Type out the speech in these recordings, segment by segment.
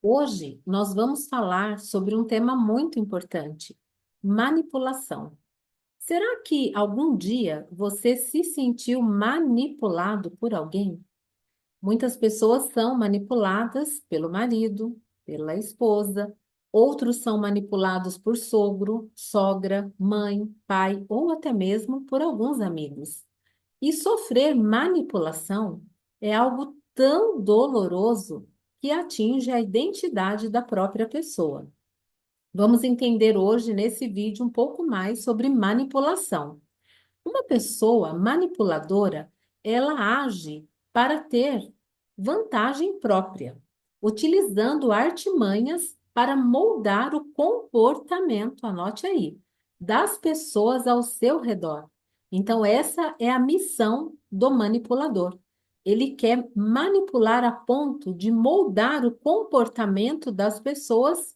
Hoje nós vamos falar sobre um tema muito importante: manipulação. Será que algum dia você se sentiu manipulado por alguém? Muitas pessoas são manipuladas pelo marido, pela esposa, outros são manipulados por sogro, sogra, mãe, pai ou até mesmo por alguns amigos. E sofrer manipulação é algo tão doloroso que atinge a identidade da própria pessoa. Vamos entender hoje nesse vídeo um pouco mais sobre manipulação. Uma pessoa manipuladora, ela age para ter vantagem própria, utilizando artimanhas para moldar o comportamento, anote aí, das pessoas ao seu redor. Então, essa é a missão do manipulador. Ele quer manipular a ponto de moldar o comportamento das pessoas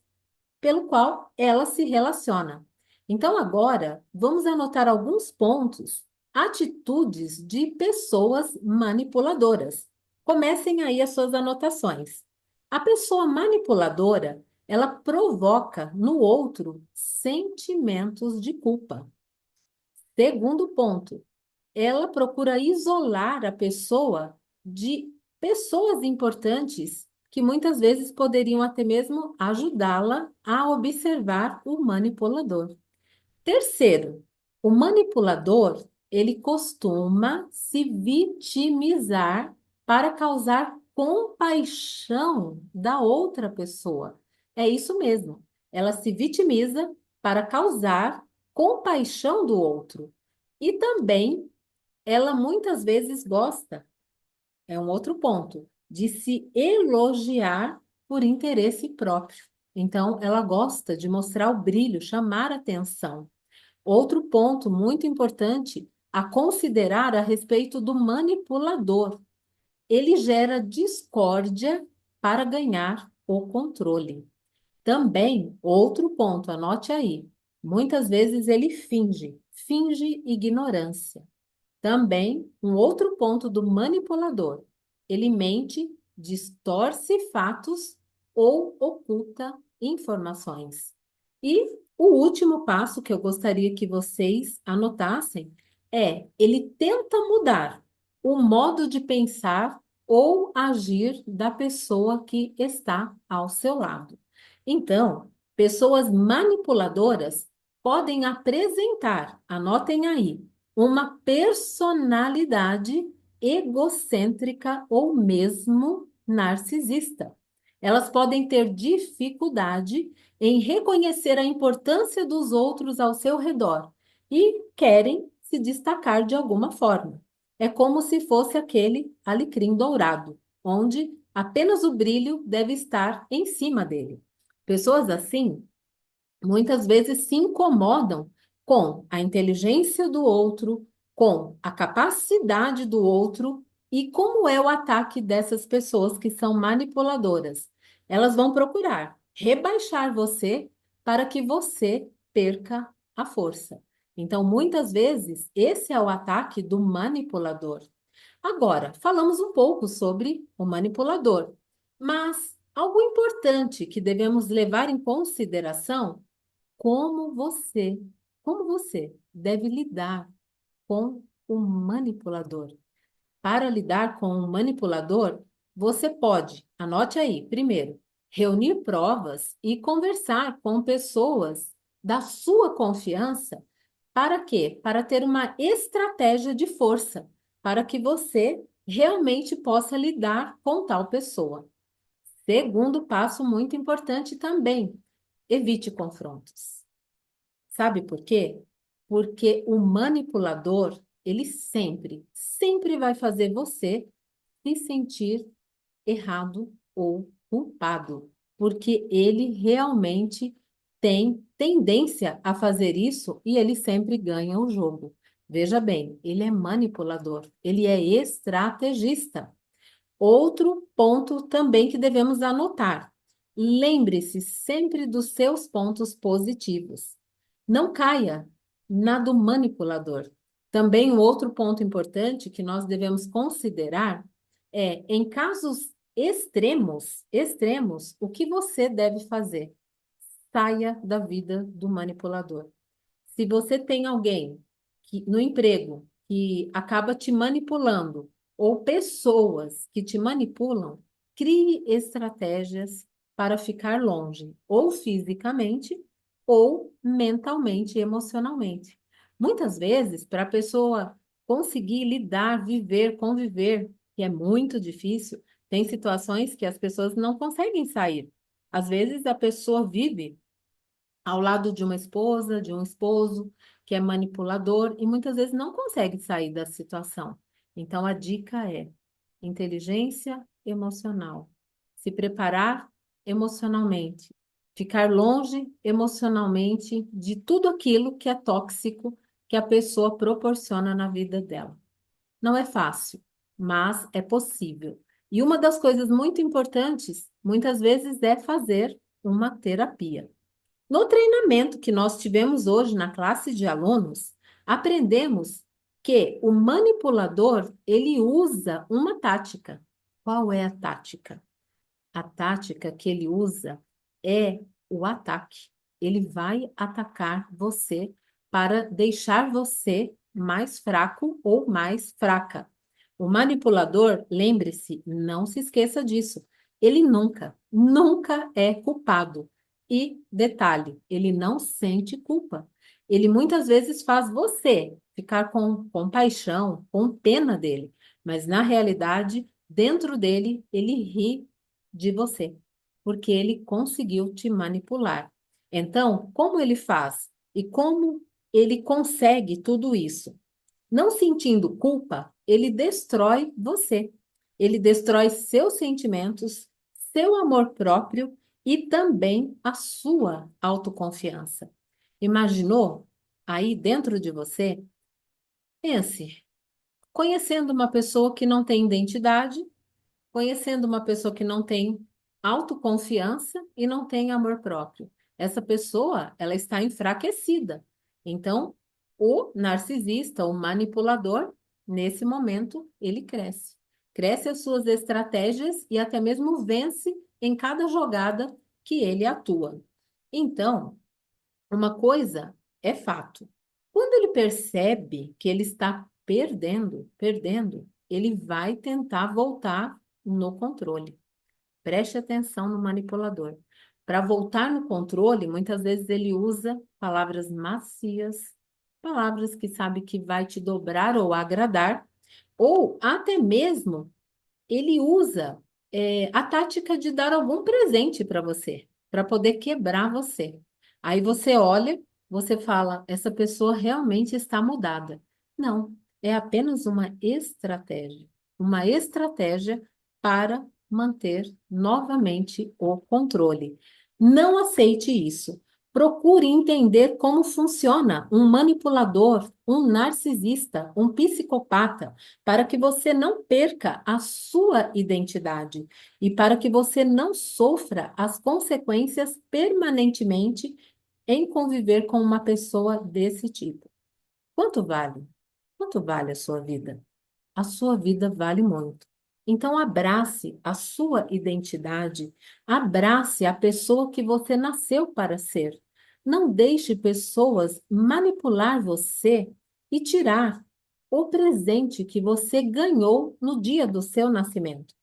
pelo qual ela se relaciona. Então, agora, vamos anotar alguns pontos, atitudes de pessoas manipuladoras. Comecem aí as suas anotações. A pessoa manipuladora, ela provoca no outro sentimentos de culpa. Segundo ponto, ela procura isolar a pessoa de pessoas importantes que muitas vezes poderiam até mesmo ajudá-la a observar o manipulador. Terceiro, o manipulador, ele costuma se vitimizar para causar compaixão da outra pessoa. É isso mesmo. Ela se vitimiza para causar compaixão do outro. E também ela muitas vezes gosta, é um outro ponto, de se elogiar por interesse próprio. Então, ela gosta de mostrar o brilho, chamar atenção. Outro ponto muito importante a considerar a respeito do manipulador. Ele gera discórdia para ganhar o controle. Também, outro ponto, anote aí. Muitas vezes ele finge ignorância. Também, um outro ponto do manipulador. Ele mente, distorce fatos ou oculta informações. E o último passo que eu gostaria que vocês anotassem é: ele tenta mudar o modo de pensar ou agir da pessoa que está ao seu lado. Então, pessoas manipuladoras podem apresentar, anotem aí, uma personalidade egocêntrica ou mesmo narcisista. Elas podem ter dificuldade em reconhecer a importância dos outros ao seu redor e querem se destacar de alguma forma. É como se fosse aquele alecrim dourado, onde apenas o brilho deve estar em cima dele. Pessoas assim muitas vezes se incomodam com a inteligência do outro, com a capacidade do outro e como é o ataque dessas pessoas que são manipuladoras. Elas vão procurar rebaixar você para que você perca a força. Então, muitas vezes, esse é o ataque do manipulador. Agora, falamos um pouco sobre o manipulador, mas algo importante que devemos levar em consideração como você, como você deve lidar com o manipulador. Para lidar com o manipulador, você pode, anote aí, primeiro, reunir provas e conversar com pessoas da sua confiança. Para quê? Para ter uma estratégia de força, para que você realmente possa lidar com tal pessoa. Segundo passo muito importante também, evite confrontos. Sabe por quê? Porque o manipulador, ele sempre vai fazer você se sentir errado ou culpado, porque ele realmente tem tendência a fazer isso e ele sempre ganha o jogo. Veja bem, ele é manipulador, ele é estrategista. Outro ponto também que devemos anotar: lembre-se sempre dos seus pontos positivos. Não caia na do manipulador. Também um outro ponto importante que nós devemos considerar é, em casos extremos, o que você deve fazer? Saia da vida do manipulador. Se você tem alguém no emprego que acaba te manipulando, ou pessoas que te manipulam, crie estratégias para ficar longe, ou fisicamente, ou mentalmente e emocionalmente. Muitas vezes, para a pessoa conseguir lidar, viver, conviver, que é muito difícil, tem situações que as pessoas não conseguem sair. Às vezes, a pessoa vive ao lado de uma esposa, de um esposo que é manipulador e muitas vezes não consegue sair da situação. Então, a dica é inteligência emocional, se preparar emocionalmente, ficar longe emocionalmente de tudo aquilo que é tóxico que a pessoa proporciona na vida dela. Não é fácil, mas é possível. E uma das coisas muito importantes, muitas vezes, é fazer uma terapia. No treinamento que nós tivemos hoje na classe de alunos, aprendemos que o manipulador, ele usa uma tática. Qual é a tática? A tática que ele usa é o ataque. Ele vai atacar você para deixar você mais fraco ou mais fraca. O manipulador, lembre-se, não se esqueça disso. Ele nunca é culpado. E detalhe, ele não sente culpa. Ele muitas vezes faz você ficar com compaixão, com pena dele, mas na realidade, dentro dele, ele ri de você, porque ele conseguiu te manipular. Então, como ele faz e como ele consegue tudo isso? Não sentindo culpa, ele destrói você. Ele destrói seus sentimentos, seu amor próprio e também a sua autoconfiança. Imaginou aí dentro de você? Pense, conhecendo uma pessoa que não tem identidade, conhecendo uma pessoa que não tem autoconfiança e não tem amor próprio. Essa pessoa, ela está enfraquecida. Então, o narcisista, o manipulador, nesse momento, ele cresce. Cresce as suas estratégias e até mesmo vence em cada jogada que ele atua. Então, uma coisa é fato. Quando ele percebe que ele está perdendo, ele vai tentar voltar no controle. Preste atenção no manipulador. Para voltar no controle, muitas vezes ele usa palavras macias, palavras que sabe que vai te dobrar ou agradar, ou até mesmo ele usa a tática de dar algum presente para você, para poder quebrar você. Aí você olha, você fala, essa pessoa realmente está mudada. Não, é apenas uma estratégia para manter novamente o controle. Não aceite isso. Procure entender como funciona um manipulador, um narcisista, um psicopata, para que você não perca a sua identidade e para que você não sofra as consequências permanentemente em conviver com uma pessoa desse tipo. Quanto vale? Quanto vale a sua vida? A sua vida vale muito. Então, abrace a sua identidade, abrace a pessoa que você nasceu para ser. Não deixe pessoas manipular você e tirar o presente que você ganhou no dia do seu nascimento.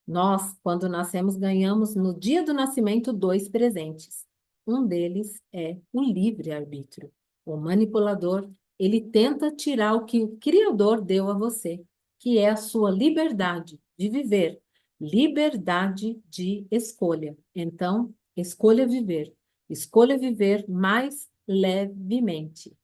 Nós, quando nascemos, ganhamos no dia do nascimento dois presentes. Um deles é o livre-arbítrio. O manipulador, ele tenta tirar o que o Criador deu a você, que é a sua liberdade de viver, liberdade de escolha. Então, escolha viver mais levemente.